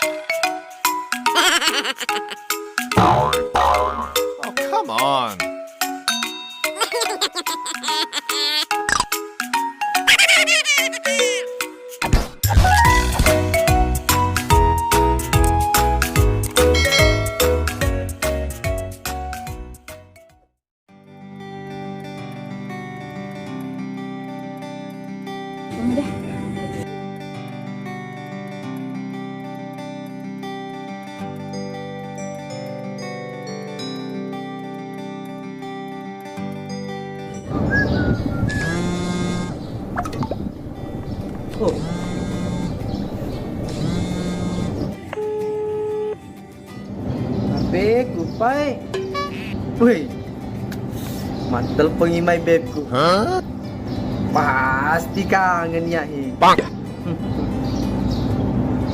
Oh, come on. Udah. Oh. Bebku, pai. Wih. Mantel pengimai bebku. Huh? Pasti kangen ya, hi. Bang.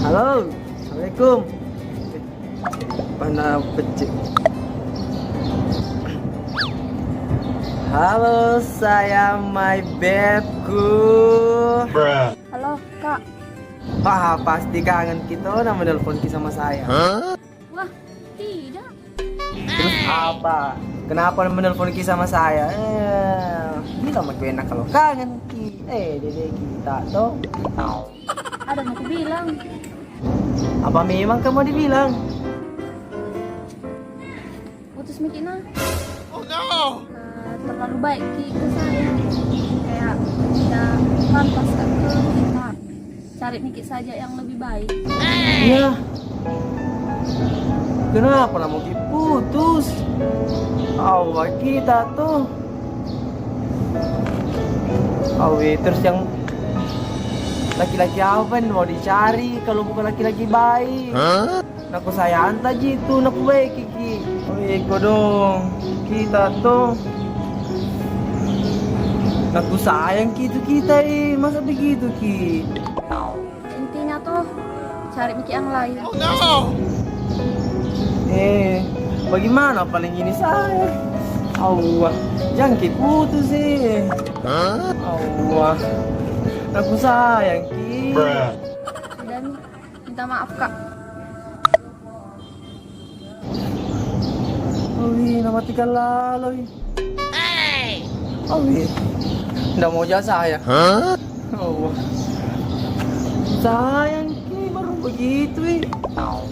Halo. Assalamualaikum. Mana pecik? Halo, saya my bebku. Halo, Kak. Wah, pasti kangen kita nama nelpon sama saya. Huh? Wah, tidak. Terus apa? Kenapa menelpon Ki sama saya? Bilang mah enak kalau kangen Ki. Dede kita toh. Ada mau aku bilang. Apa memang kamu dibilang? Putus Mikina. Oh no! Terlalu baik Ki ke saya. Kayak tidak pantas kan ke kita. Cari Miki saja yang lebih baik. Iya. Kenapa mau putus? Awal kita tuh. Terus yang laki-laki apa nih mau dicari kalau bukan laki-laki baik? Huh? Naku sayang tadi itu naku baik Kiki. Iko dong. Kita tuh. Naku sayang gitu kita masa begitu Ki? Intinya tuh cari Miki yang lain. Oh no! Bagaimana paling ini saya? Allah, jangan Ki putus Huh? Allah, aku sayang Ki. Dan minta maaf Kak. Nama tiga lalu. Nggak mau jasa saya. Huh? Allah, sayang Ki baru begitu Oh.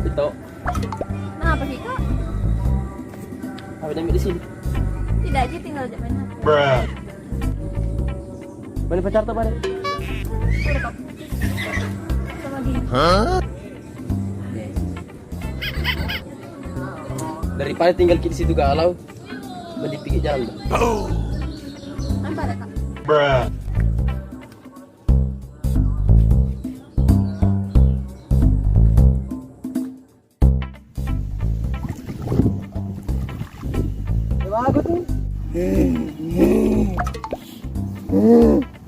Itu, Kenapa sih Kak? apa yang di sini? Tidak aja tinggal main HP. Balik pacar tuh balik. Udah Kak. Sama gini. Huh? Daripada tinggal di situ galau, mending pikir jalan. Apa ada Kak? Bagus tuh.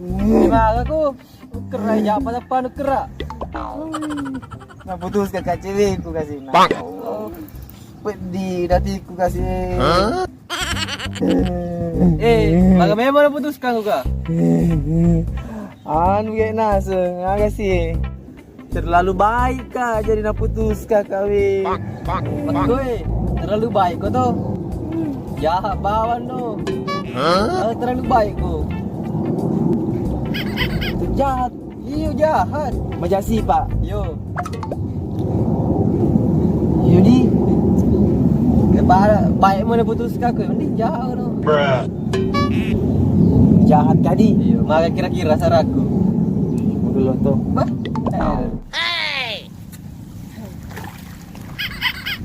Gimana aku? Kerai apa apa nu kerak. Nah putus ke cewek ku kasih. Bang. Pedih nanti ku kasih. Huh? Baga memang putus kan ku Anu kayak nase, kasih. Terlalu baik kak jadi nak putus kak kawin. Bang. Betul, terlalu baik kau tuh. Jahat bawan tuh. Huh? Terlalu baik kau. Itu jahat. Iyo jahat. Majasi pak. Yo. Yudi. Baik mana putus kakak, mending jahat tuh. Jahat tadi. Iyo. Maka kira-kira saraku. Dulu tuh.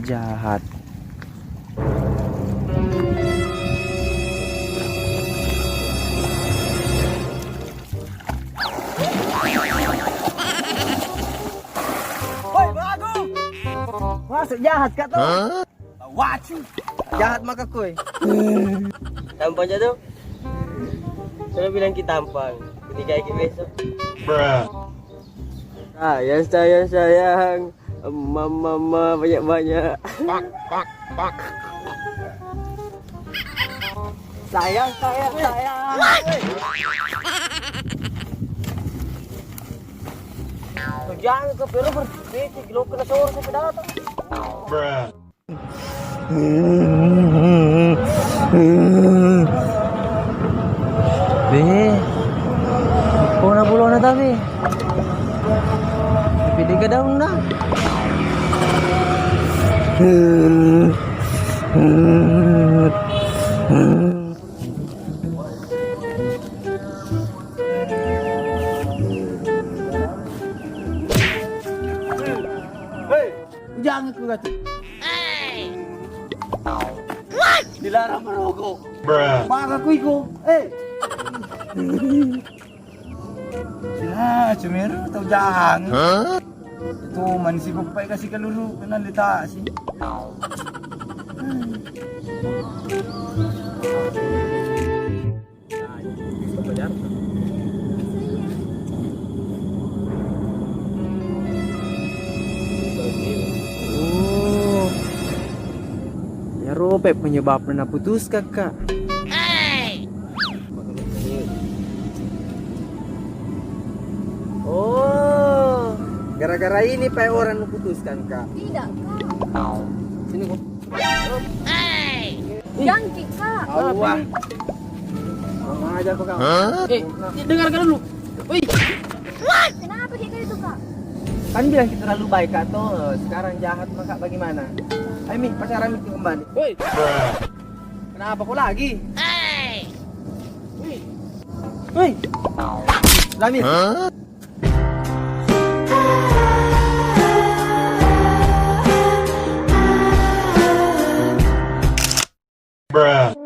Jahat. Woi, bagus. Masuk jahat kak tuh. Huh? Jahat maka kuy. Tampang aja tuh. Saya bilang kita tampang. Ketika iki besok. Sayang. Mama banyak-banyak. Sayang. Jangan ke pero berbeda. Kilo kena sahur sampai datang. Bulo na tabi. Pili ka daw na. Jangan ko gato. Dilarang merokok. Baka ko iko. Sila, cumero, tau jangan. Ito, man si Bukpay kasi kalulu, pinalita si. Oh. Ya rope penyebabnya putus kakak. Oh, gara-gara ini pak orang putuskan kak. Tidak, Kak. Sini kok. Jangkik, Kak. Wah. Mama aja kok kak. Dengarkan dulu. Wih, Kenapa dia kayak itu, Kak? Kan bilang kita terlalu baik kak tuh. Sekarang jahat maka bagaimana? Ayo Mi, pacaran Mi kembali. woi. Kenapa kok lagi? Woi. Lami. Bruh.